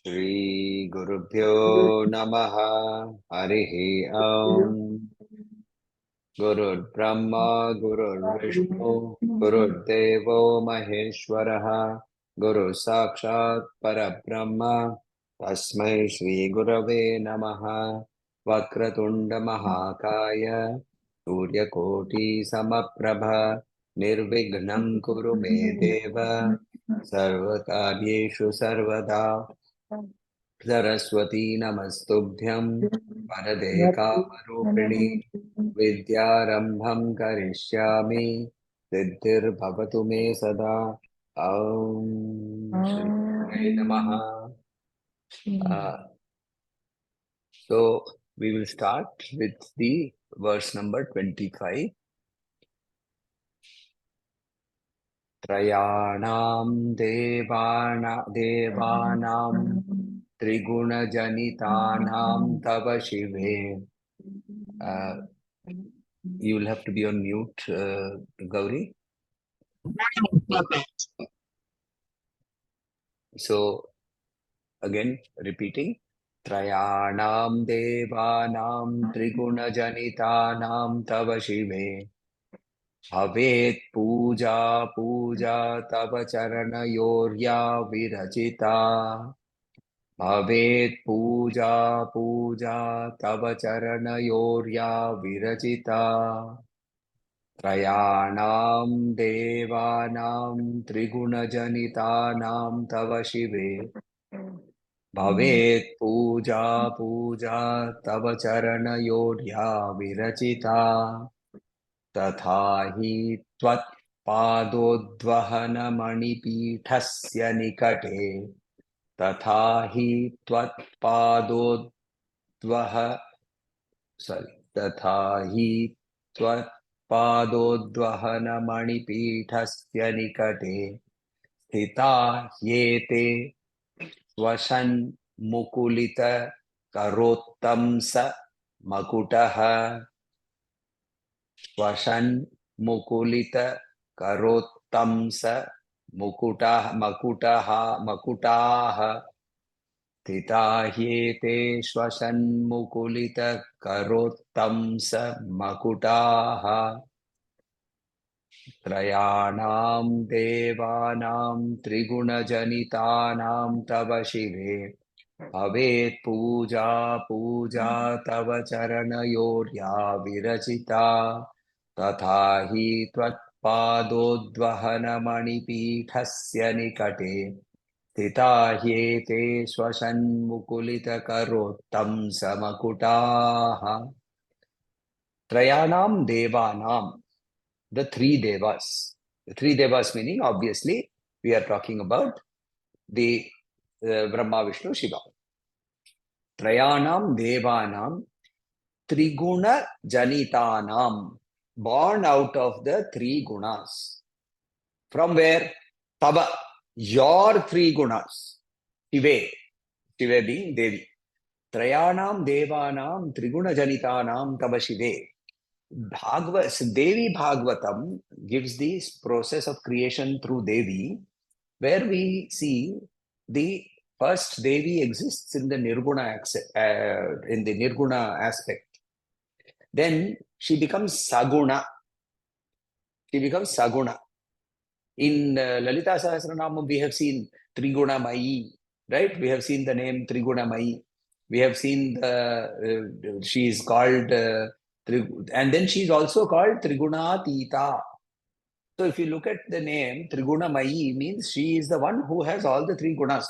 Shri Gurubhyo Namaha Harihi Gurur Brahma Gurur Vishnu Gurur Devo Maheshwaraha Guru Sakshat Parabrahma Tasmai Shri Gurave Namaha Vakratunda Mahakaya Surya Koti Samaprabha Nirvignam Kuru Me Deva Sarvakaryeshu Sarvada Saraswati Namastubhyam Varade Kamarupiణి Vidyarambham Karishyami Siddhir Bhavatu Me Sada Shri Gurave Namaha. So we will start with the verse number 25. Trayanam devanam triguna janitanam tava shive. You will have to be on mute, Gauri. So again, repeating. Trayanam devanam triguna janitanam tava shive. Bhavet puja puja tava charanayorya virajita. Bhavet puja puja tava charanayorya virajita. Trayanam devanam trigunajanithanam tava shive. Bhavet puja puja tava charanayorya virajita. Tatha hi tvat padodvahanamanipeethasya nikate. Tatha hi tvat padodvaha Tatha hi tvat padodvahanamanipeethasya nikate. Sthita yete swashan mukulita karottamsa makutaha. Swashan mukulita karottamsa makutaha. Thita hyete swashan mukulita karottamsa makutaha. Trayanam devanam trigunajanithanam tava shive. Bhavet puja puja tava charanayorya virajita. Tatha hi tvat padodvahanamanipeethasya nikate. Sthita hyete swashan mukulita karottam samakutaha. Trayanam devanam. The three devas. The three devas meaning, obviously, we are talking about the Brahma, Vishnu, Shiva. Trayanam devanam triguna janitanam. Born out of the three gunas. From where? Tava. Your three gunas. Shive. Shive being Devi. Trayanam devanam triguna janitanam tava Shive. Devi Bhagavatam gives this process of creation through Devi, where we see the first Devi exists in the Nirguna aspect. Then she becomes saguna. She becomes saguna. In Lalita Sahasranamam, we have seen Triguna Mayi, right? We have seen the name Triguna Mayi. We have seen she is called, and then she is also called Triguna Tita. So if you look at the name, Triguna Mayi means she is the one who has all the three gunas.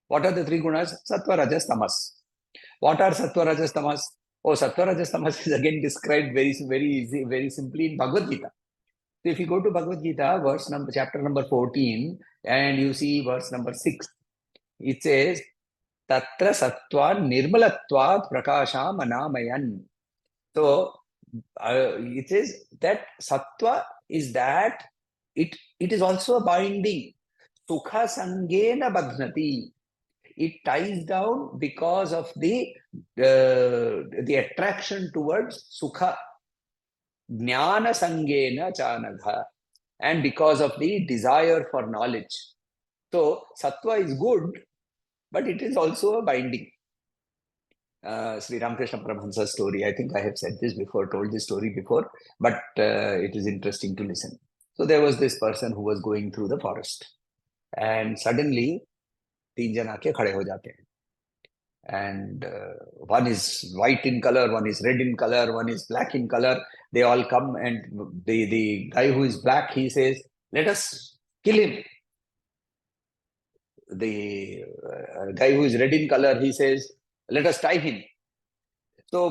What are the three gunas? Sattva, Rajas, Tamas. What are Sattva, Rajas, Tamas? Oh, Sattva, Rajas, Tamas is again described very easy, very simply in Bhagavad Gita. So if you go to Bhagavad Gita, chapter number 14, and you see verse number 6, it says, Tatra Sattva Nirmalatva Prakasham Anamayan. So it is that sattva is that it is also a binding. Sukha sangena badhnati. It ties down because of the attraction towards sukha. Jnana sangena chanagha. And because of the desire for knowledge. So sattva is good, but it is also a binding. Sri Ramakrishna Paramahansa's story. I think I have said this before, told this story before, but it is interesting to listen. So there was this person who was going through the forest, and suddenly तीन जन आके खड़े हो जाते हैं. And one is white in color, one is red in color, one is black in color. They all come, and the guy who is black, he says, "Let us kill him." The guy who is red in color, he says, "Let us tie him." So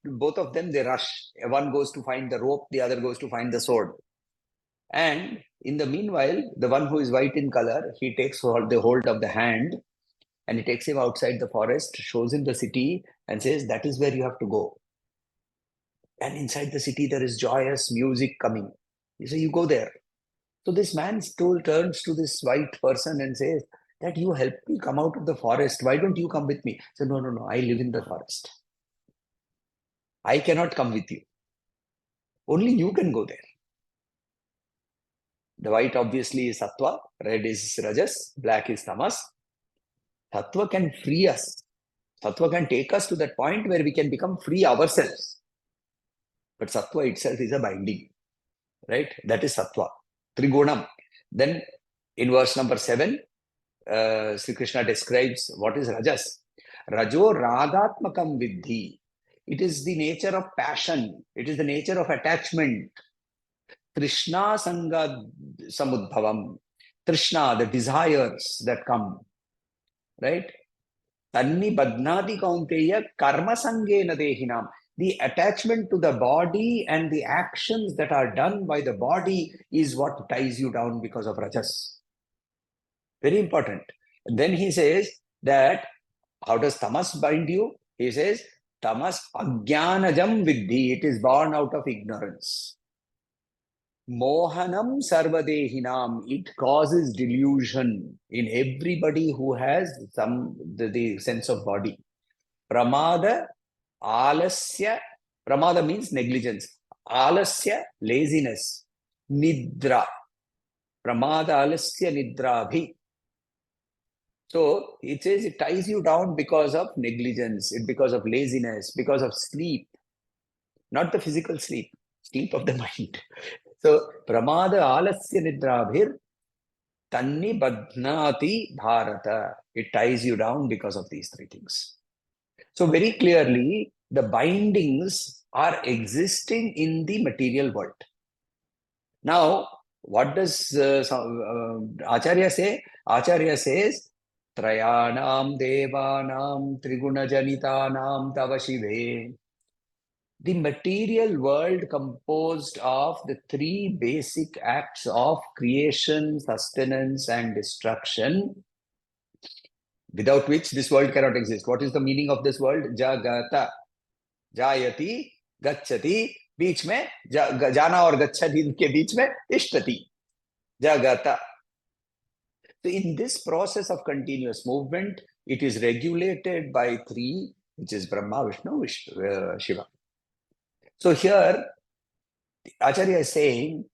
both of them, they rush. One goes to find the rope, the other goes to find the sword. And in the meanwhile, the one who is white in color, he takes the hold of the hand, and he takes him outside the forest, shows him the city, and says, "That is where you have to go." And inside the city, there is joyous music coming. He says, "You go there." So this man still turns to this white person and says, "That you helped me come out of the forest. Why don't you come with me?" He said, "No, no, no. I live in the forest. I cannot come with you. Only you can go there." The white obviously is sattva, red is rajas, black is tamas. Sattva can free us. Sattva can take us to that point where we can become free ourselves. But sattva itself is a binding, right? That is sattva. Trigunam. Then in verse number 7, Sri Krishna describes what is rajas. Rajo ragatmakam vidhi. It is the nature of passion. It is the nature of attachment. Trishna sanga samudbhavam. Trishna, the desires that come, right? Tanni badnati kaunteya karma sangena dehinam. The attachment to the body and the actions that are done by the body is what ties you down because of rajas. Very important. And then he says that how does tamas bind you? He says, tamas ajnanajam vidhi. It is born out of ignorance. Mohanam sarvadehinam. It causes delusion in everybody who has the sense of body. Pramada, alasya. Pramada means negligence. Alasya, laziness. Nidra. Pramada, alasya, nidra bhi. So it says it ties you down because of negligence, because of laziness, because of sleep. Not the physical sleep, sleep of the mind. So pramada, alasya, nidra bhir. Tanni badnati bharata. It ties you down because of these three things. So very clearly, the bindings are existing in the material world. Now, what does Acharya say? Acharya says, Trayanam devanam triguna janitanam tava shive. The material world composed of the three basic acts of creation, sustenance, and destruction, without which this world cannot exist. What is the meaning of this world? Jagata. Jayati, gacchati, बीच में जाना और गच्छति के बीच में इष्टति, jagata. So in this process of continuous movement, it is regulated by three, which is Brahma, Vishnu, Shiva. So here, Acharya is saying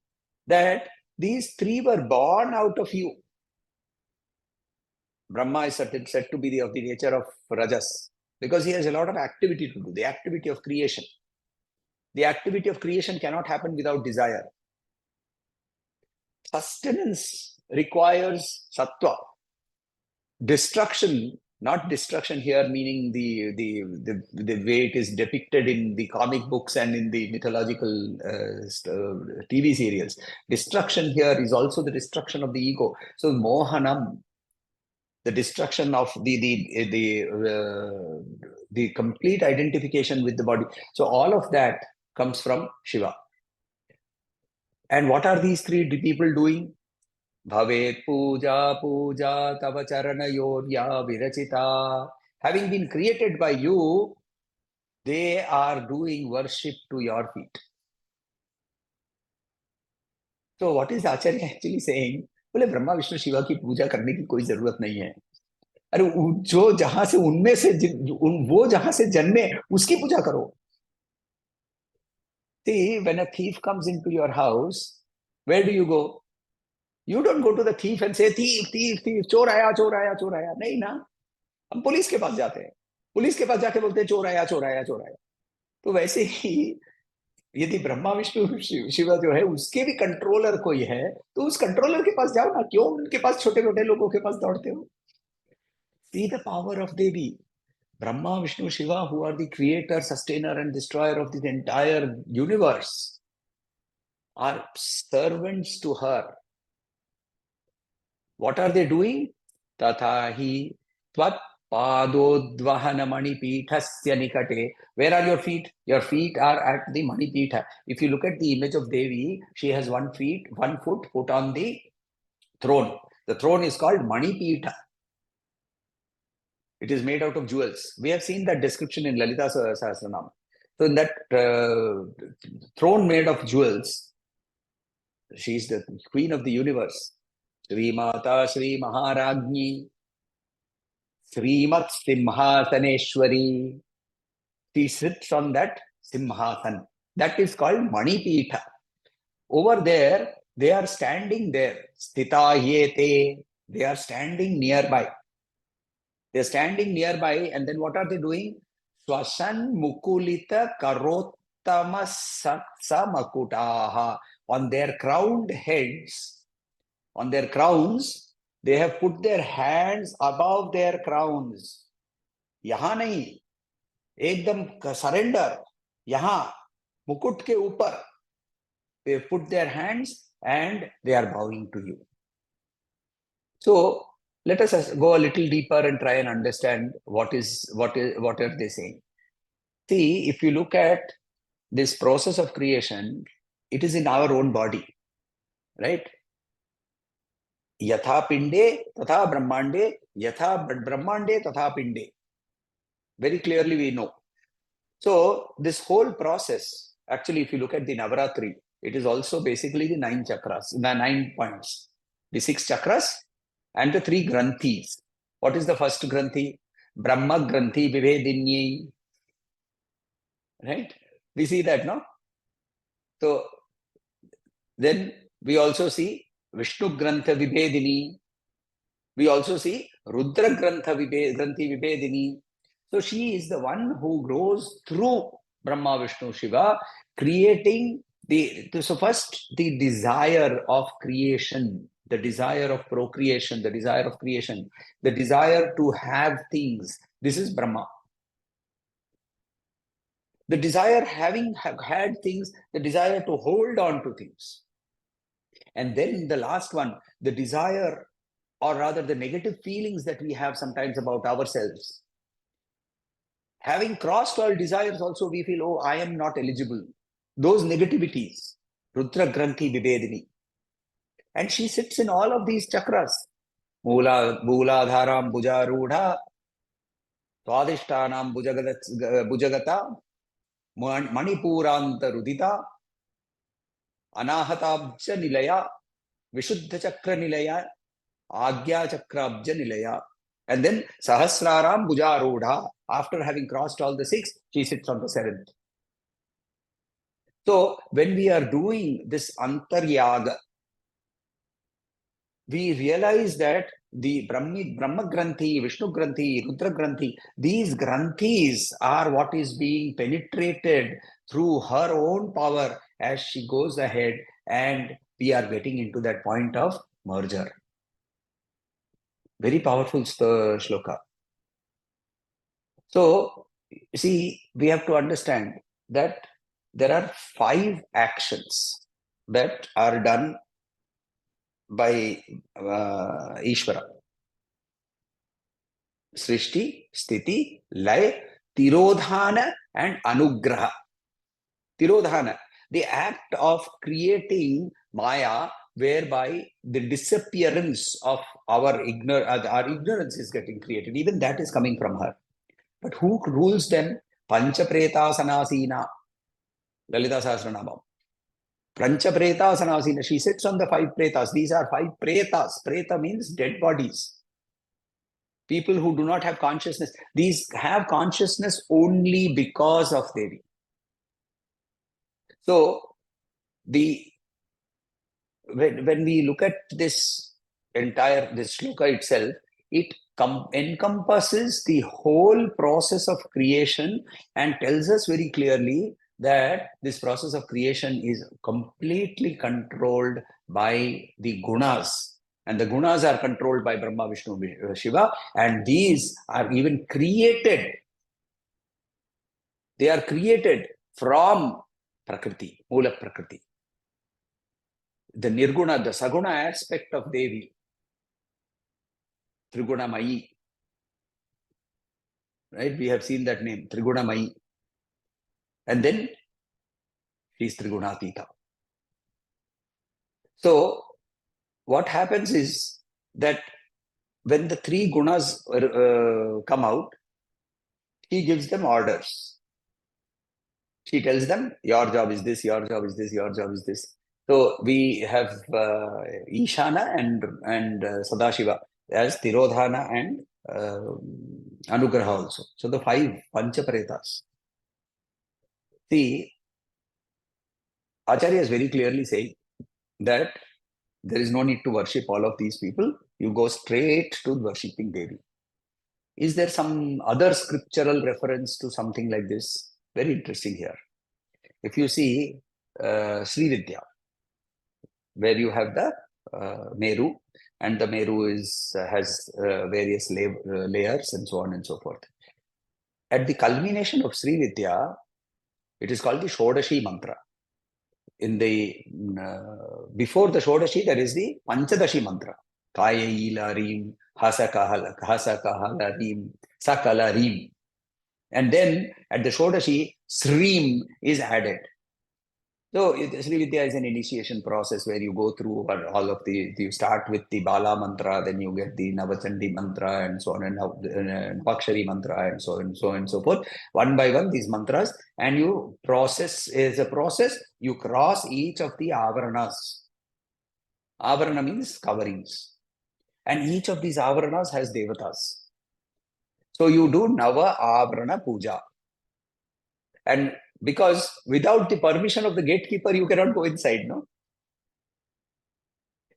that these three were born out of you. Brahma is said to be of the nature of rajas, because he has a lot of activity to do, the activity of creation. The activity of creation cannot happen without desire. Sustenance requires sattva. Destruction, not destruction here meaning the way it is depicted in the comic books and in the mythological TV serials. Destruction here is also the destruction of the ego. So mohanam, the destruction of the complete identification with the body. So all of that comes from Shiva. And what are these three people doing? Bhavet puja puja tava charana yorya virachita. Having been created by you, they are doing worship to your feet. So what is Acharya actually saying? बोले ब्रह्मा विष्णु शिवा की पूजा करने की कोई जरूरत नहीं है. अरे जो जहां से उनमें से वो जहां से जन्मे उसकी पूजा करो. See, when a thief comes into your house, where do you go? You don't go to the thief and say thief thief thief, चोर आया चोर आया चोर आया. नहीं ना, हम पुलिस के पास जाते हैं. पुलिस के पास जाके बोलते हैं चोर आया चोर आया चोर आया. तो वैसे ही यदि ब्रह्मा विष्णु शिव जो है उसके भी कंट्रोलर कोई है तो उस कंट्रोलर के पास जाओ ना. क्यों उनके पास छोटे छोटे लोगों के पास दौड़ते हो? See the power of Devi. Brahma, Vishnu, Shiva, who are the creator, sustainer, and destroyer of the entire universe, are servants to her. What are they doing? Tatha hi tvat padodvahana manipithasya nikate. Where are your feet? Your feet are at the manipitha. If you look at the image of Devi, she has one foot put on the throne. The throne is called manipitha. It is made out of jewels. We have seen that description in Lalita Sahasranam. So in that throne made of jewels, she is the queen of the universe. Sri Mata Sri Maharagni Srimat Simhasaneshwari. She sits on that Simhasan. That is called Manipitha. Over there, they are standing there. Stita Yete. They are standing nearby. They're standing nearby, and then what are they doing? Swasan Mukulita Karottama Samakutaha. On their crowned heads, on their crowns, they have put their hands above their crowns. यहाँ नहीं, एकदम surrender. यहाँ मुकुट के ऊपर, they put their hands and they are bowing to you. So let us go a little deeper and try and understand what are they saying. See, if you look at this process of creation, it is in our own body, right? Yatha pinde tatha brahmande, yatha brahmande tatha pinde. Very clearly we know. So this whole process, actually, if you look at the Navaratri, it is also basically the 9 chakras, the 9 points, the 6 chakras and the 3 granthis. What is the first granthi? Brahma granthi vivedinyi. Right? We see that, no? So then we also see Vishnu grantha vibedini. We also see Rudra grantha granthi vibedini. So she is the one who grows through Brahma, Vishnu, Shiva, creating so first the desire of creation, the desire of procreation, the desire of creation, the desire to have things. This is Brahma. The desire having had things, the desire to hold on to things. And then the last one, the desire, or rather the negative feelings that we have sometimes about ourselves. Having crossed all desires also, we feel, oh, I am not eligible. Those negativities, Rudra Granthi Vibedini. And she sits in all of these chakras. Mula Dharam Bujarudha, Swadishtanam Bujagata, Manipuranta Rudita, Anahatabja Nilaya, Vishuddha Chakra Nilaya, Agya Chakrabja Nilaya. And then Sahasraram Bujarudha. After having crossed all the 6, she sits on the 7th. So when we are doing this Antaryaga, we realize that the Brahma Granthi, Vishnu Granthi, Rudra Granthi, these Granthis are what is being penetrated through her own power as she goes ahead, and we are getting into that point of merger. Very powerful shloka. So, see, we have to understand that there are 5 actions that are done by Ishvara. Srishti, Sthiti, Lay, Tirodhana and Anugraha. Tirodhana, the act of creating Maya, whereby the disappearance of our ignorance is getting created. Even that is coming from her. But who rules them? Panchapretasanasina, Lalita Sahasranamam. Panchapretasanasina, she sits on the 5 pretas. These are 5 pretas. Preta means dead bodies. People who do not have consciousness. These have consciousness only because of Devi. So, when we look at this shloka itself, it encompasses the whole process of creation and tells us very clearly that this process of creation is completely controlled by the gunas. And the gunas are controlled by Brahma, Vishnu, Shiva, and these are even created. They are created from Prakriti, Mula Prakriti. The Nirguna, the saguna aspect of Devi, Triguna Mayi, right? We have seen that name, Triguna Mayi. And then she is Trigunatita. So what happens is that when the 3 gunas come out, she gives them orders. She tells them, your job is this, your job is this, your job is this. So we have Ishana and Sadashiva as Tirodhana and Anugraha also. So the 5 Panchapretas. See, Acharya is very clearly saying that there is no need to worship all of these people. You go straight to worshipping Devi. Is there some other scriptural reference to something like this? Very interesting here. If you see Sri Vidya, where you have the Meru, and the Meru has various layers and so on and so forth. At the culmination of Sri Vidya, it is called the Shodashi mantra. In the before the Shodashi, there is the Panchadashi mantra. Kayailarim, Hasakahalarim, Sakalarim. And then at the Shodashi, Sreem is added. So Sri Vidya is an initiation process where you go through all of you start with the Bala mantra, then you get the Navachandi mantra and so on, and Pakshari mantra and so on and so forth. One by one, these mantras, and you process, as a process, you cross each of the avaranas. Avarana means coverings. And each of these avaranas has devatas. So you do Nava Avarana Puja. And because without the permission of the gatekeeper, you cannot go inside, no?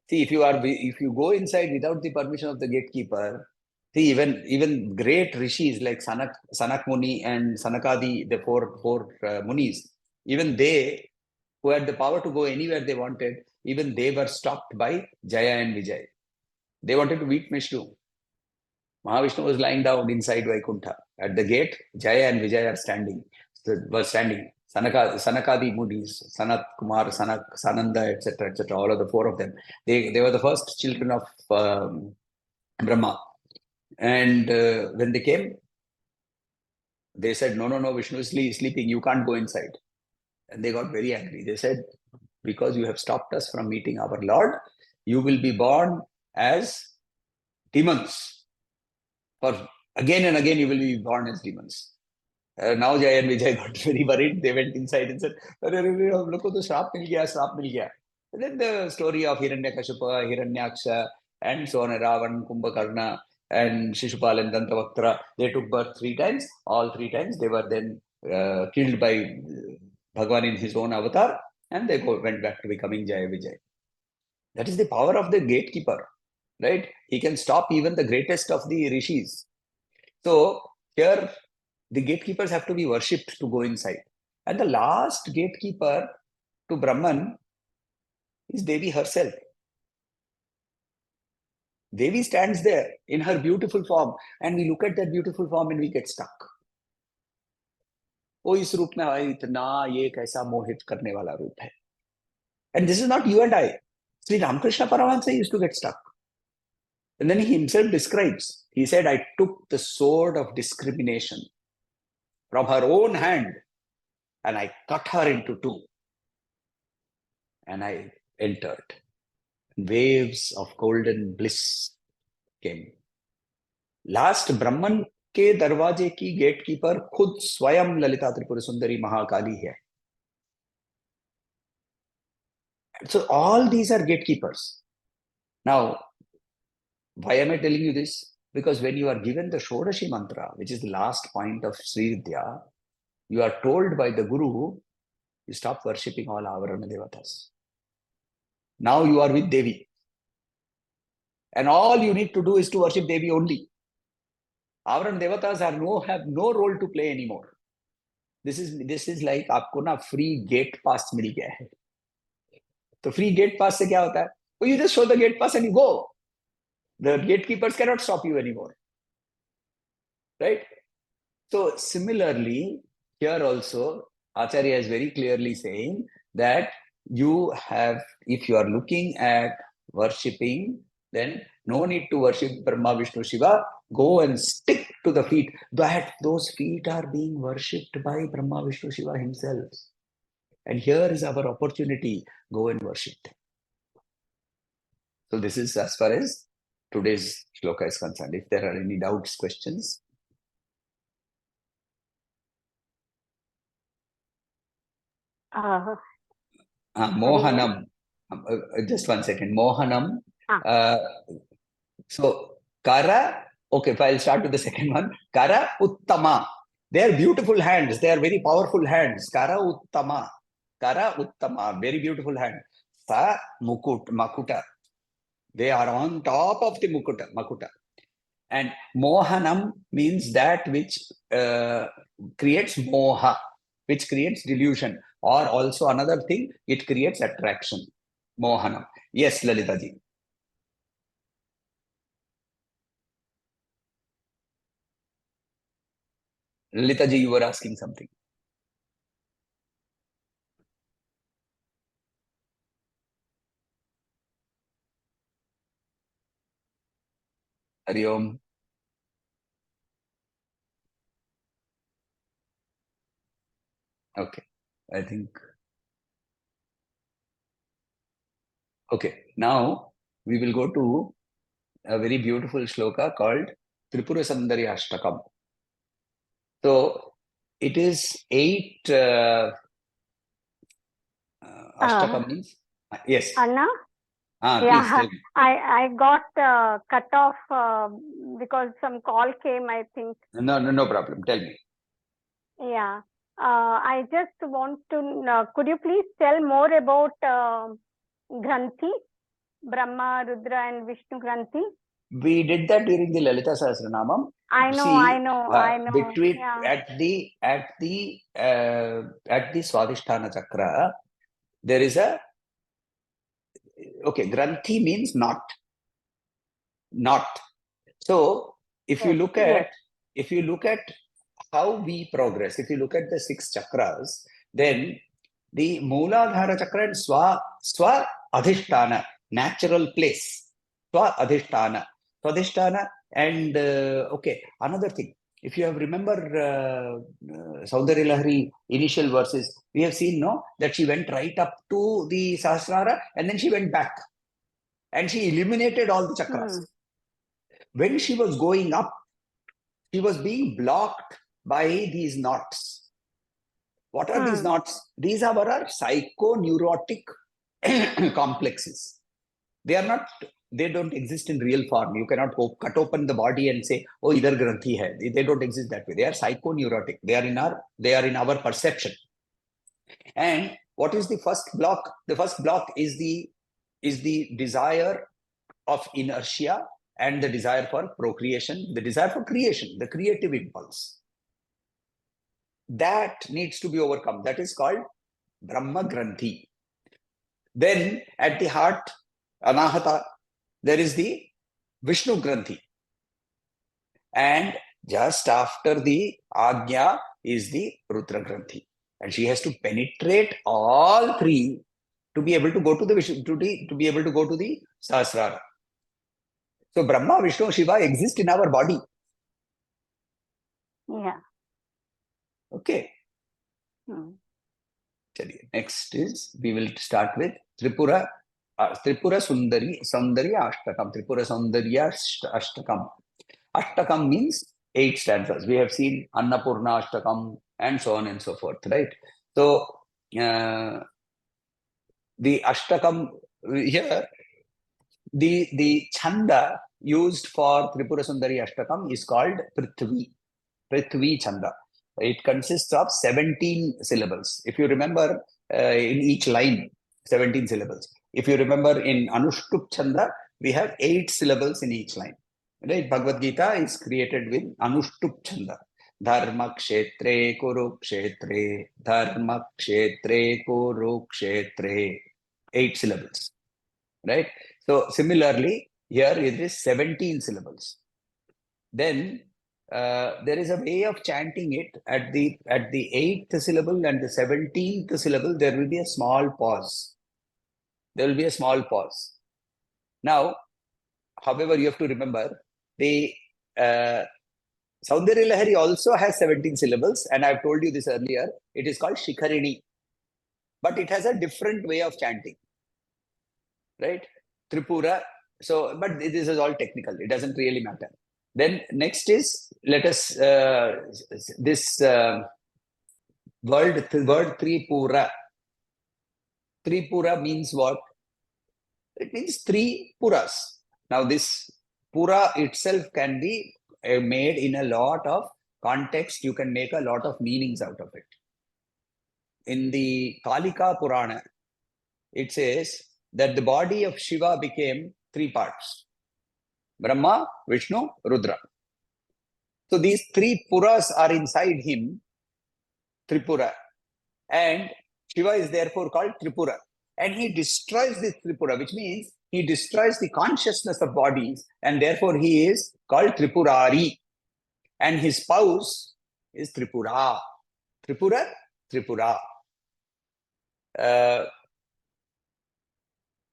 See, if you go inside without the permission of the gatekeeper, see, even great rishis like Sanak Muni and Sanakadi, the four munis, even they, who had the power to go anywhere they wanted, even they were stopped by Jaya and Vijay. They wanted to meet Vishnu. Mahavishnu was lying down inside Vaikuntha. At the gate, Jaya and Vijay were standing. Sanakadi Munis, Sanat Kumar, Sananda, etc., all of the 4 of them. They were the first children of Brahma. And when they came, they said, no, Vishnu is sleeping, you can't go inside. And they got very angry. They said, because you have stopped us from meeting our Lord, you will be born as demons. For again and again, you will be born as demons. Now Jay and Vijay got very worried. They went inside and said, look at the shrap mil gaya. And then the story of Hiranyakashipa, Hiranyaksha, and so on, Ravan, Kumbhakarna, and Shishupal and Dantavaktra, they took birth 3 times. All 3 times they were then killed by Bhagavan in his own avatar, and they went back to becoming Jaya Vijay. That is the power of the gatekeeper, right? He can stop even the greatest of the rishis. So here, the gatekeepers have to be worshipped to go inside. And the last gatekeeper to Brahman is Devi herself. Devi stands there in her beautiful form, and we look at that beautiful form and we get stuck. वो इस रूप में आए इतना ये कैसा मोहित करने वाला रूप है. And this is not you and I. Sri Ramakrishna Paramahansa used to get stuck. And then he himself describes, he said, I took the sword of discrimination from her own hand and I cut her into 2. And I entered. Waves of golden bliss came. Last Brahman के दरवाजे की gatekeeper खुद स्वयं ललिता त्रिपुर सुंदरी महाकाली है. So all these are gatekeepers. Now, why am I telling you this? Because when you are given the Shodashi mantra, which is the last point of Sri Vidya, you are told by the Guru, you stop worshipping all Avarana Devatas. Now you are with Devi. And all you need to do is to worship Devi only. Avarana Devatas have no role to play anymore. This is like आपको ना free gate pass मिल गया है. तो free gate pass से क्या होता है? Well, you just show the gate pass and you go. The gatekeepers cannot stop you anymore. Right? So similarly, here also, Acharya is very clearly saying that you have, if you are looking at worshipping, then no need to worship Brahma, Vishnu, Shiva. Go and stick to the feet. That those feet are being worshipped by Brahma, Vishnu, Shiva himself. And here is our opportunity. Go and worship them. So this is as far as today's shloka is concerned. If there are any doubts, questions. Mohanam. Just one second. Mohanam. So, Kara. Okay, I'll start with the second one. Kara Uttama. They are beautiful hands. They are very powerful hands. Kara Uttama. Kara Uttama. Very beautiful hand. Sa Makuta. They are on top of the Makuta. And Mohanam means that which creates moha, which creates delusion. Or also another thing, it creates attraction. Mohanam. Yes, Lalita ji. Lalita ji, you were asking something. Hari Om. Okay, I think. Okay, now we will go to a very beautiful shloka called Tripura Saundarya Ashtakam. So it is 8 Ashtakam means yes. Anna? Please tell me. I got cut off because some call came, I think. No problem. Tell me. Yeah. I just want to know, could you please tell more about Granthi, Brahma, Rudra and Vishnu Granthi? We did that during the Lalita Sahasranamam. I know. Between at the Swadhisthana Chakra, there is a Granthi means not. So if you look at how we progress, if you look at the 6 chakras, then the Mooladhara Chakra and Swa Adhisthana, natural place. Swa Adhisthana and another thing. If you have remember Saundarya Lahari initial verses, we have seen that she went right up to the Sahasrara and then she went back and she eliminated all the chakras. When she was going up, she was being blocked by these knots. What are these knots? These are our psychoneurotic complexes. They don't exist in real form. You cannot cut open the body and say, oh, idhar granthi hai. They don't exist that way. They are psychoneurotic. They are in our perception. And what is the first block? The first block is the desire of inertia and the desire for procreation, the desire for creation, the creative impulse. That needs to be overcome. That is called Brahma Granthi. Then at the heart, Anahata, there is the Vishnu Granthi. And just after the Agnya is the Rudra Granthi. And she has to penetrate all 3 to be able to go to the Vishnu, to be able to go to the Sahasrara. So Brahma, Vishnu, Shiva exist in our body. Yeah. Okay. Next is, we will start with Tripura Saundarya Ashtakam. Tripura Saundarya Ashtakam. Ashtakam means 8 stanzas. We have seen Annapurna Ashtakam and so on and so forth, right? So the Ashtakam here, the chanda used for Tripura Sundari Ashtakam is called Prithvi Chanda. It consists of 17 syllables. If you remember, in each line, 17 syllables. If you remember in Anushtup Chanda, we have 8 syllables in each line. Right? Bhagavad Gita is created with Anushtup Chanda. Dharma Kshetre Kurukshetre, Dharma Kshetre Kurukshetre. 8 syllables. Right? So similarly, here it is 17 syllables. Then there is a way of chanting it at the 8th syllable and the 17th syllable. There will be a small pause. There will be a small pause. Now, however, you have to remember the Saundarya Lahari also has 17 syllables, and I've told you this earlier. It is called Shikharini, but it has a different way of chanting. Right? Tripura. So, but this is all technical. It doesn't really matter. Then next is, let us, this word Tripura. Tripura means what? It means 3 puras. Now this pura itself can be made in a lot of context. You can make a lot of meanings out of it. In the Kalika Purana, it says that the body of Shiva became 3 parts: Brahma, Vishnu, Rudra. So these 3 puras are inside him, Tripura. And Shiva is therefore called Tripura. And he destroys this Tripura, which means he destroys the consciousness of bodies, and therefore he is called Tripurari. And his spouse is Tripura. Tripura, Tripura.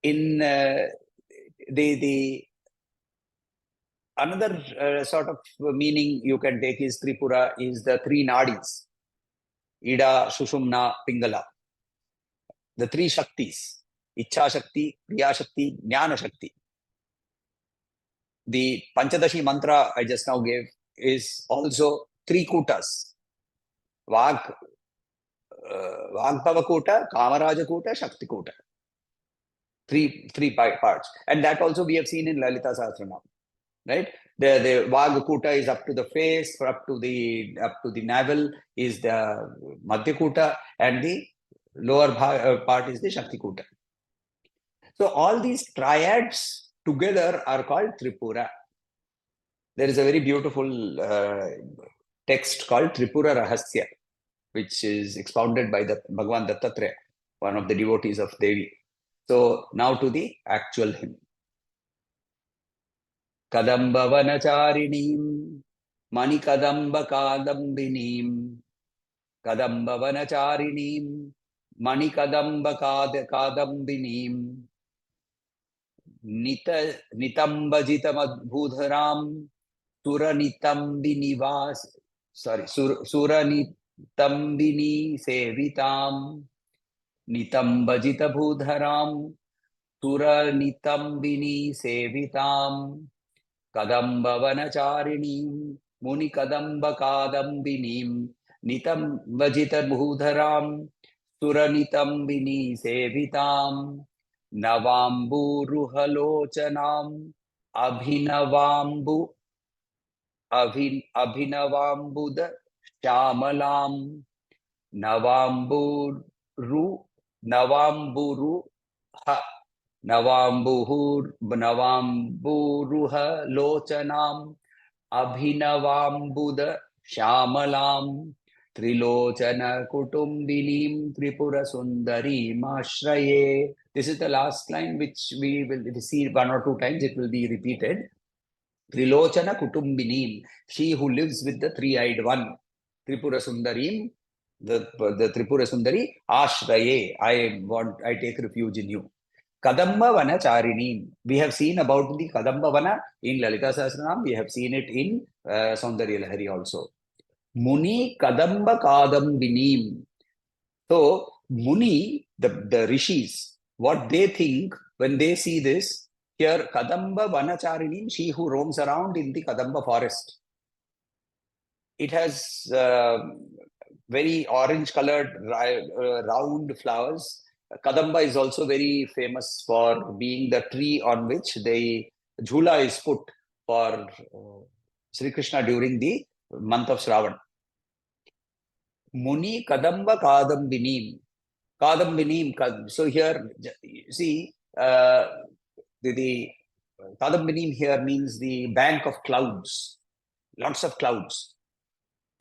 In the another sort of meaning you can take is Tripura is the 3 nadis: Ida, Sushumna, Pingala. The 3 Shaktis: Ichha Shakti, Kriya Shakti, Jnana Shakti. The Panchadashi mantra I just now gave is also 3 kutas: Vag, Vagbhava Kuta, Kamaraja Kuta, Shakti Kuta. 3 parts. And that also we have seen in Lalita Sahasranam. Right? The Vag Kuta is up to the face, up to the navel is the Madhya Kuta, and the lower part is the Shakti Kuta. So all these triads together are called Tripura. There is a very beautiful text called Tripura Rahasya, which is expounded by the Bhagavan Dattatreya, one of the devotees of Devi. So now to the actual hymn. Kadamba Vanacharinim, Mani Kadamba Kadambinim, Kadamba Vanacharinim, Mani Kadamba Kadambinim, Nitambajita Madbudharam, Suranitambini Sevitam, Nitambajita Budharam, Suranitambini Sevitam, Kadamba Vanacharinim, Muni Kadamba Kadambinim, Nitambajita Budharam, Suranitambini Sevitam, Navambu Ruhalochanam, Abhinavambuda Shamalam, Navamburu Ha, Navamburuha Lochanam, Abhinavambuda Shamalam, Trilochana Kutumbinim Tripura Sundari Mashraye. This is the last line which we will see 1 or 2 times. It will be repeated. Trilochana Kutumbinim, she who lives with the 3-eyed one. Tripura Sundarim, the Tripura Sundari, Ashraye, I take refuge in you. Kadamba Vana Charinim. We have seen about the Kadamba Vana in Lalita Sahasranam. We have seen it in Saundarya Lahari also. Muni Kadamba Kadambinim. So, Muni, the rishis, what they think when they see this, here Kadamba Vanacharinim, she who roams around in the Kadamba forest. it has very orange colored round flowers. Kadamba is also very famous for being the tree on which the jhula is put for Sri Krishna during the month of Shravan. Muni Kadamba Kadambinim. Kadambinim. So here, see, the Kadambinim here means the bank of clouds, lots of clouds.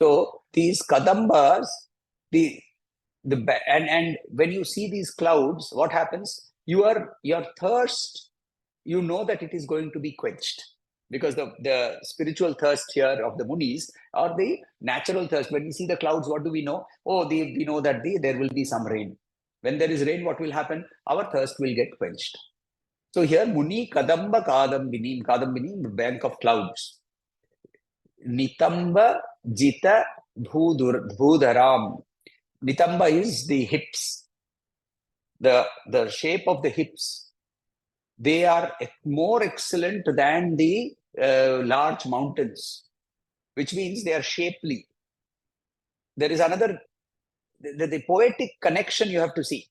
So these Kadambas, and when you see these clouds, what happens? Your thirst, you know that it is going to be quenched, because the spiritual thirst here of the Munis or the natural thirst. When we see the clouds, what do we know? Oh, we know that there will be some rain. When there is rain, what will happen? Our thirst will get quenched. So here, Muni Kadamba Kadambinim, the bank of clouds. Nitamba Jita Bhudaram. Nitamba is the hips, the shape of the hips. They are more excellent than the large mountains, which means they are shapely. There is another, the poetic connection you have to see.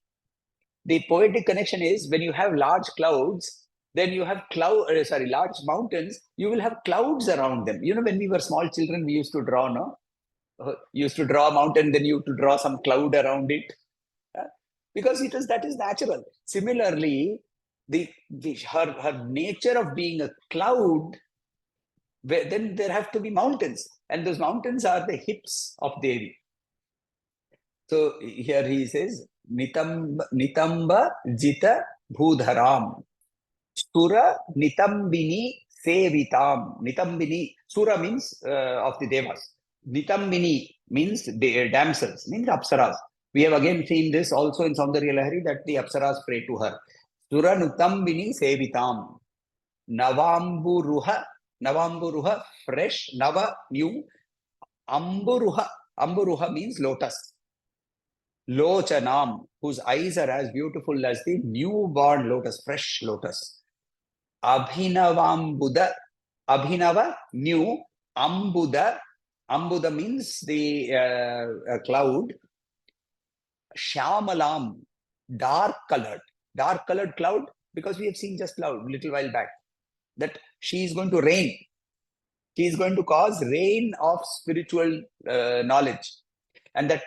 The poetic connection is when you have large clouds, then you have large mountains, you will have clouds around them. You know, when we were small children, we used to draw, no? You used to draw a mountain, then you have to draw some cloud around it. Because that is natural. Similarly, her nature of being a cloud, then there have to be mountains. And those mountains are the hips of Devi. So here he says, Nitamba Jita Bhudharam. Sura Nitambini Sevitam. Nitambini, Sura means of the Devas. Nitambini means damsels, means Apsaras. We have again seen this also in Saundarya Lahari, that the Apsaras pray to her. Sura Nitambini Sevitam. Navamburuha, fresh, Nava, new. Amburuha means lotus. Lochanam, whose eyes are as beautiful as the newborn lotus, fresh lotus. Abhinava, new. Ambuda means the cloud. Shyamalam, dark colored cloud, because we have seen just now, a little while back, that she is going to rain. She is going to cause rain of spiritual knowledge. And that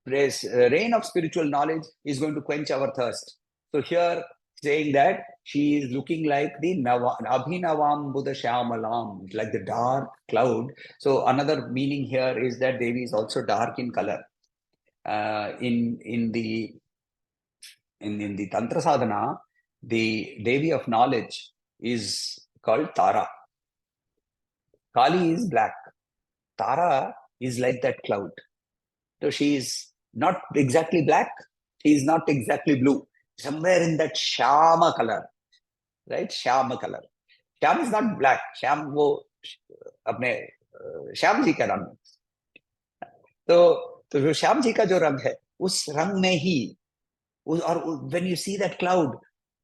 rain of spiritual knowledge is going to quench our thirst. So here, saying that she is looking like the Abhinavam Buddha Shyamalam, like the dark cloud. So another meaning here is that Devi is also dark in color. In the Tantra Sadhana, the Devi of knowledge is called Tara. Kali is black. Tara is like that cloud. So she is not exactly black. She is not exactly blue. Somewhere in that Shama color, right? Shama color. Sham is not black. Sham wo apne Sham ji ka rang. तो जो श्याम जी का जो रंग है, उस रंग में ही, और when you see that cloud,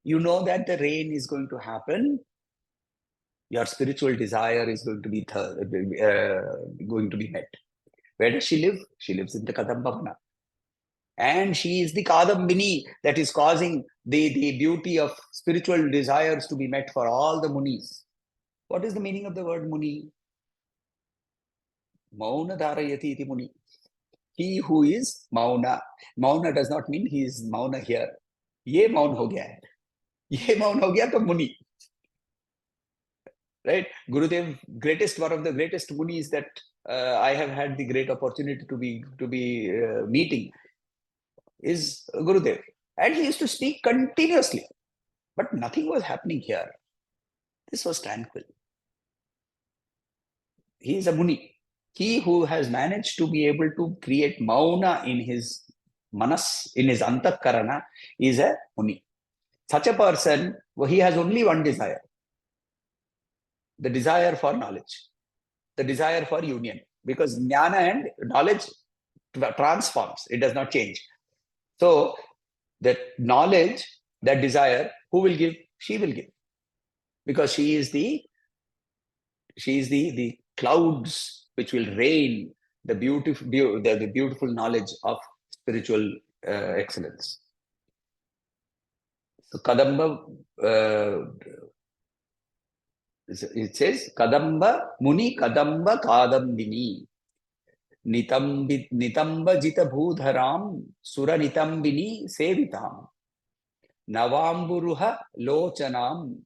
you know that the rain is going to happen. Your spiritual desire is going to be met. Where does she live? She lives in the Kadambavana. And she is the Kadambini that is causing the beauty of spiritual desires to be met for all the Munis. What is the meaning of the word Muni? Mauna Dharayati iti Muni. He who is Mauna. Mauna does not mean he is Mauna here. Ye Maun ho gaya hai. Ye Maun ho gaya to Muni. Right? Gurudev, one of the greatest Munis that I have had the great opportunity to be meeting is Gurudev. And he used to speak continuously. But nothing was happening here. This was tranquil. He is a Muni. He who has managed to be able to create Mauna in his Manas, in his Antakarana, is a Muni. Such a person, he has only one desire. The desire for knowledge. The desire for union. Because Jnana and knowledge transforms. It does not change. So, that knowledge, that desire, who will give? She will give. Because she is the clouds which will reign the beautiful knowledge of spiritual excellence. So Kadamba, it says Kadamba Muni Kadamba Kadambini Nitamba Jita Bhudharam Sura Nitambini Sevitam Navamburuha Lochanam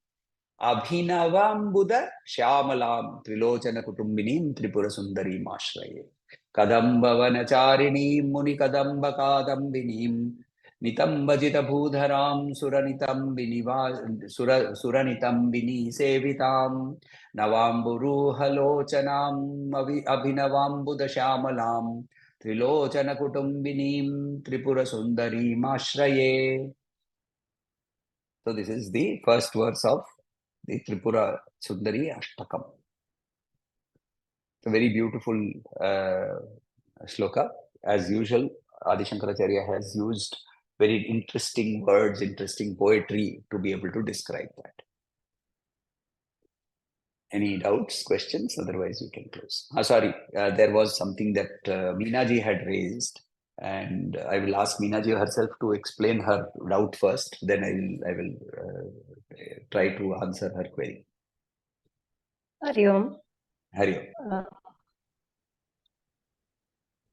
Abhinavambuda Shyamalam Trilocana Kutumbinim Tripura Sundarim Ashraye Kadamba Vanacharini Muni Kadamba Kadambinim Nitamba Jita Bhudharam Suranitambini Sevitam Navamburu Halochanam Abhinavambuda Shyamalam Trilocana Kutumbinim Tripura Sundarim Ashraye. So this is the first verse of the Tripura Sundari Ashtakam. It's a very beautiful shloka. As usual, Adi Shankaracharya has used very interesting words, interesting poetry to be able to describe that. Any doubts, questions? Otherwise, we can close. Sorry, there was something that Meenaji had raised, and I will ask Meenaji herself to explain her doubt first. Then I will try to answer her query. Hari ओम। हरि ओम।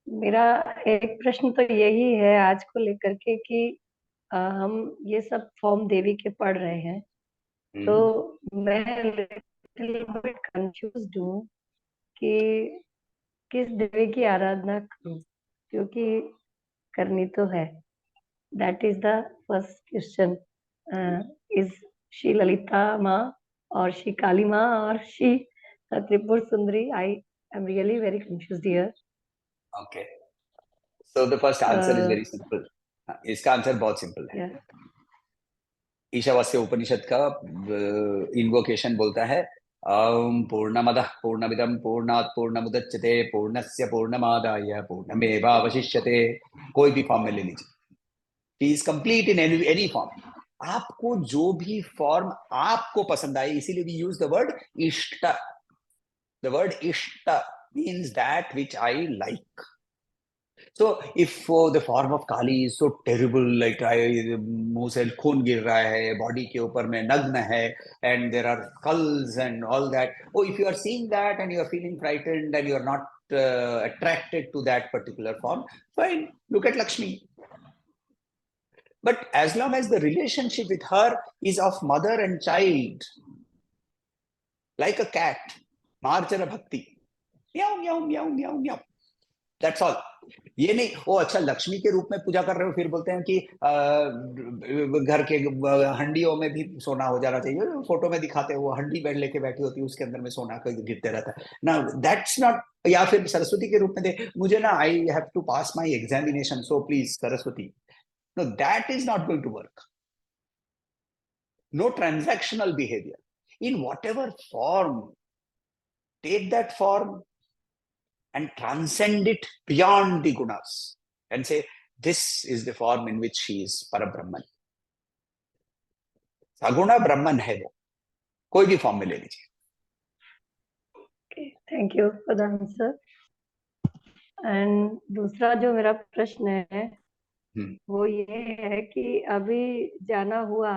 मेरा एक प्रश्न तो यही है आज को लेकर के कि हम ये सब फॉर्म देवी के पढ़ रहे हैं, तो मैं लिटिल बिट कंफ्यूज्ड हूँ कि किस देवी की आराधना करूं, क्योंकि करनी तो है। That is the first question. Is she Lalita माँ और शी काली माँ और she Tripura Sundari? I am really very confused here. Okay. So the first answer is very simple. इसका आंसर बहुत सिंपल है। ईशावास्य उपनिषद का इन्वोकेशन बोलता है पूर्णमदः पूर्णमिदं पूर्णात् पूर्णमुदच्यते पूर्णस्य पूर्णमादाय पूर्णमेवावशिष्यते। कोई भी फॉर्म में ले लीजिए, he is complete in any form. आपको जो भी फॉर्म आपको पसंद आए, इसीलिए वी यूज द वर्ड इष्ट। द वर्ड इष्ट means that which I like. So if the form of Kali is so terrible, like मुंह से खून गिर रहा है, body के ऊपर में नग्न है, and there are skulls and all that, if you are seeing that and you are feeling frightened and you are not attracted to that particular form, fine, look at Lakshmi. But as long as the relationship with her is of mother and child, like a cat, Marjana Bhakti, म्याऊ म्याऊ म्याऊ म्याऊ म्याऊ, that's all. ये नहीं अच्छा लक्ष्मी के रूप में पूजा कर रहे हो, फिर बोलते हैं कि घर के हंडियों में भी सोना हो जाना चाहिए। फोटो में दिखाते हैं वो हंडी बेड लेके बैठी होती है, उसके अंदर में सोना का गिरते रहता है ना, दैट्स नॉट। या फिर सरस्वती के रूप में दे, मुझे ना I have to pass my examination, so please Saraswati. No, that is not going to work. No transactional behaviour in what ever form. Take that form and transcend it beyond the gunas and say, this is the form in which she is Parabrahman. saguna Brahman है वो, कोई भी form में ले लीजिए। Okay, thank you for the answer. And दूसरा जो मेरा प्रश्न है वो ये है कि अभी जाना हुआ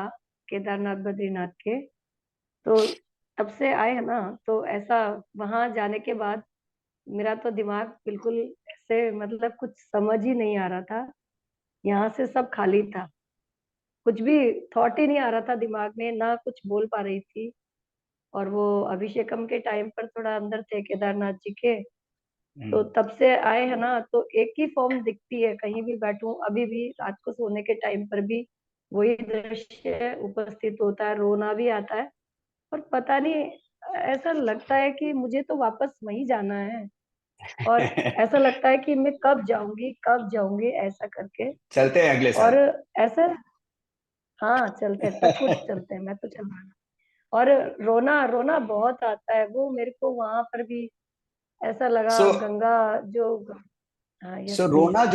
केदारनाथ बद्रीनाथ के, तो तब से आए है ना, तो ऐसा वहां जाने के बाद मेरा तो दिमाग बिल्कुल ऐसे मतलब कुछ समझ ही नहीं आ रहा था। यहाँ से सब खाली था, कुछ भी थॉट ही नहीं आ रहा था दिमाग में, ना कुछ बोल पा रही थी। और वो अभिषेकम के टाइम पर थोड़ा अंदर थे केदारनाथ जी के, तो तब से आए है ना, तो एक ही फॉर्म दिखती है। कहीं भी बैठूं, अभी भी रात को सोने के टाइम पर भी वही दृश्य उपस्थित होता है, रोना भी आता है। और पता नहीं, ऐसा लगता है कि मुझे तो वापस वहीं जाना है, और ऐसा लगता है कि मैं कब जाऊंगी ऐसा करके। चलते हैं अगले साल। और ऐसा, हाँ चलते हैं, टचवुड चलते हैं, मैं तो चल रहा हूँ। और रोना बहुत आता है। वो मेरे को वहां पर भी ऐसा लगा गंगा जो, सो रोना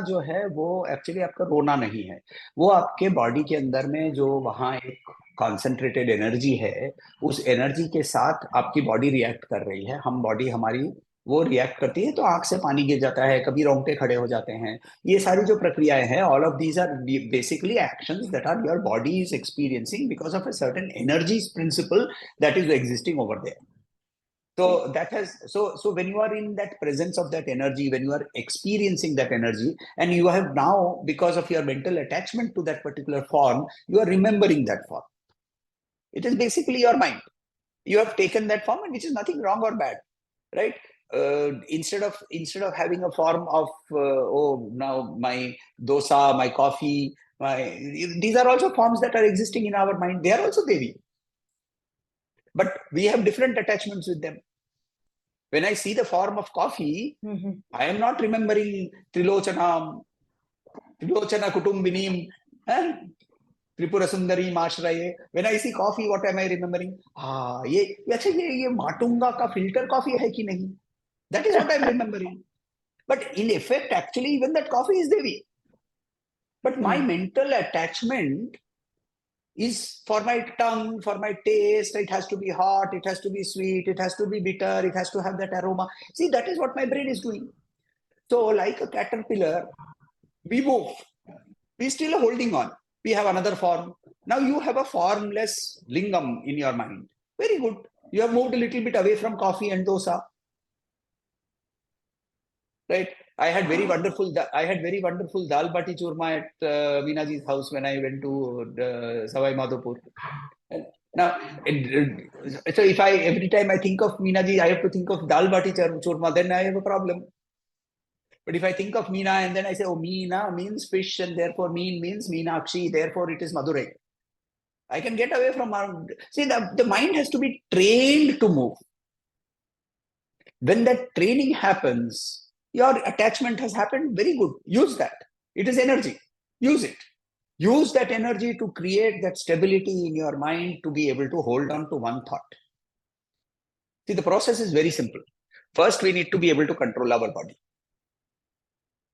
जो है वो एक्चुअली आपका रोना नहीं है, वो आपके बॉडी के अंदर में जो वहाँ एक कॉन्सेंट्रेटेड एनर्जी है, उस एनर्जी के साथ आपकी बॉडी रिएक्ट कर रही है। हम बॉडी हमारी वो रिएक्ट करती है तो आंख से पानी गिर जाता है, कभी रोंगटे खड़े हो जाते हैं। ये सारी जो प्रक्रियाएं हैं, all of these are basically actions that are your body is experiencing because of a certain energy principle that is existing over there. So that has so when you are in that presence of that energy, when you are experiencing that energy, and you have now, because of your mental attachment to that particular form, you are remembering that form. It is basically your mind. You have taken that form, and which is nothing wrong or bad, right? Instead of having a form of now my dosa, my coffee, these are also forms that are existing in our mind. They are also Devi, but we have different attachments with them. When I see the form of coffee, I am not remembering Trilochana Kutumbinim, Tripura Sundari Mashraye. When I see coffee, what am I remembering? ये Matunga का filter coffee है कि नहीं? That is what I am remembering. But in effect, actually, even that coffee is Devi. But my mental attachment is for my tongue, for my taste. It has to be hot, it has to be sweet, it has to be bitter, it has to have that aroma. See, that is what my brain is doing. So like a caterpillar, we move, we still holding on. We have another form. Now you have a formless lingam in your mind. Very good. You have moved a little bit away from coffee and dosa. Right? I had very wonderful dal bati churma at Meenaji's house when I went to Savai Madhopur. Now, so if every time I think of Meenaji, I have to think of dal bati churma, then I have a problem. But if I think of Meena and then I say, oh, Meena means fish, and therefore Meen means Meenakshi, therefore it is Madurai, I can get away from our... See, the mind has to be trained to move. When that training happens, your attachment has happened. Very good. Use that. It is energy. Use it. Use that energy to create that stability in your mind to be able to hold on to one thought. See, the process is very simple. First, we need to be able to control our body.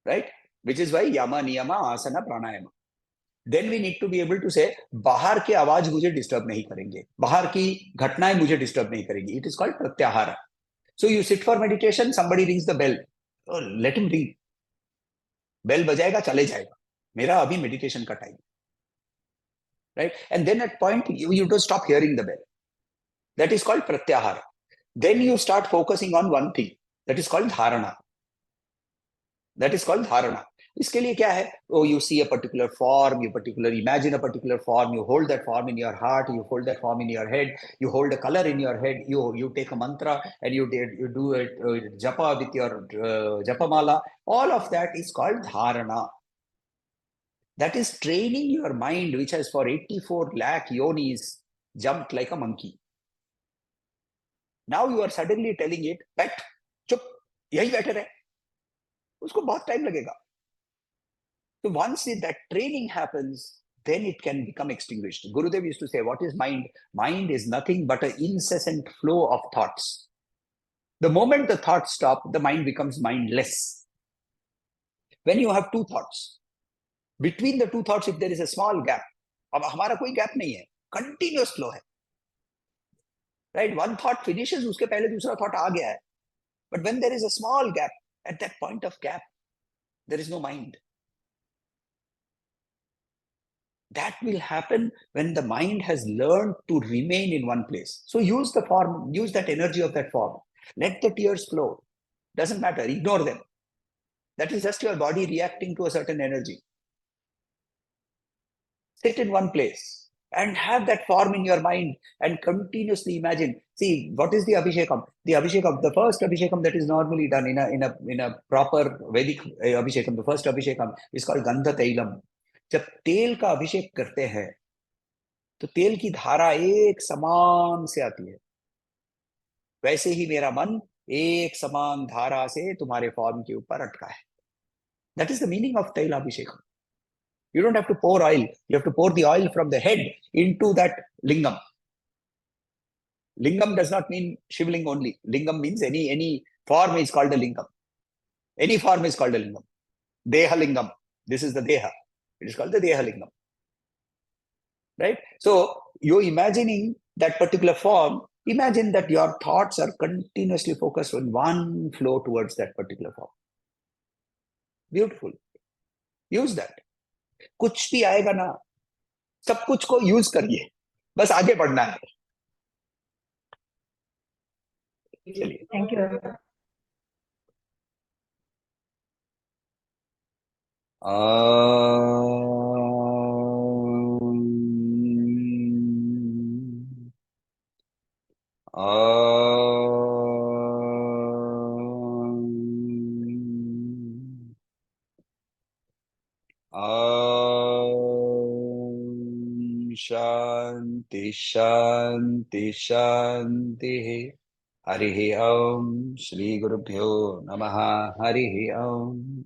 Right? Which is why yama, niyama, asana, pranayama. Then we need to be able to say, bahar ki आवाज मुझे disturb नहीं करेंगे, bahar की घटनाएं मुझे disturb नहीं करेंगी. It is called pratyahara. So you sit for meditation, somebody rings the bell. Oh, let him ring. Bell बजाएगा, चले जाएगा. मेरा अभी meditation का time. Right? And then at point, you don't stop hearing the bell. That is called pratyahara. Then you start focusing on one thing. That is called dharana. That is called dharana. इसके लिए क्या है? Oh, you see a particular form, imagine a particular form, you hold that form in your heart, you hold that form in your head, you hold a color in your head, you take a mantra and you do it japa with your japamala. All of that is called dharana. That is training your mind, which has for 84 lakh yonis jumped like a monkey. Now you are suddenly telling it, बैठ, चुप, यही बैठे रहे. उसको बहुत time लगेगा. So once that training happens, then it can become extinguished. Gurudev used to say, what is mind? Mind is nothing but an incessant flow of thoughts. The moment the thoughts stop, the mind becomes mindless. When you have two thoughts, between the two thoughts, if there is a small gap, अब हमारा कोई gap नहीं है, continuous flow है. Right? One thought finishes, उसके पहले दूसरा thought आ गया है. But when there is a small gap, at that point of gap, there is no mind. That will happen when the mind has learned to remain in one place. So use the form, use that energy of that form. Let the tears flow. Doesn't matter, ignore them. That is just your body reacting to a certain energy. Sit in one place and have that form in your mind and continuously imagine. See, what is the Abhishekam? The first Abhishekam that is normally done in a proper Vedic Abhishekam, the first Abhishekam is called Gandha Tailam. जब तेल का अभिषेक करते हैं तो तेल की धारा एक समान से आती है. वैसे ही मेरा मन एक समान धारा से तुम्हारे फॉर्म के ऊपर अटका है. That is the meaning of Taila Abhishekam. You don't have to pour oil. You have to pour the oil from the head into that lingam. Lingam does not mean Shivling only. Lingam means any form is called a lingam. Any form is called a lingam. Deha lingam. This is the Deha. It is called the Deha lingam. Right? So you're imagining that particular form Imagine that your thoughts are continuously focused on one flow towards that particular form. Beautiful. Use that. कुछ भी आएगा ना, सब कुछ को use करिए, बस आगे बढ़ना है. चलिए. Thank you. शांति शांति शांति. हरि ओम. श्री गुरुभ्यो नमः. हरि ओम.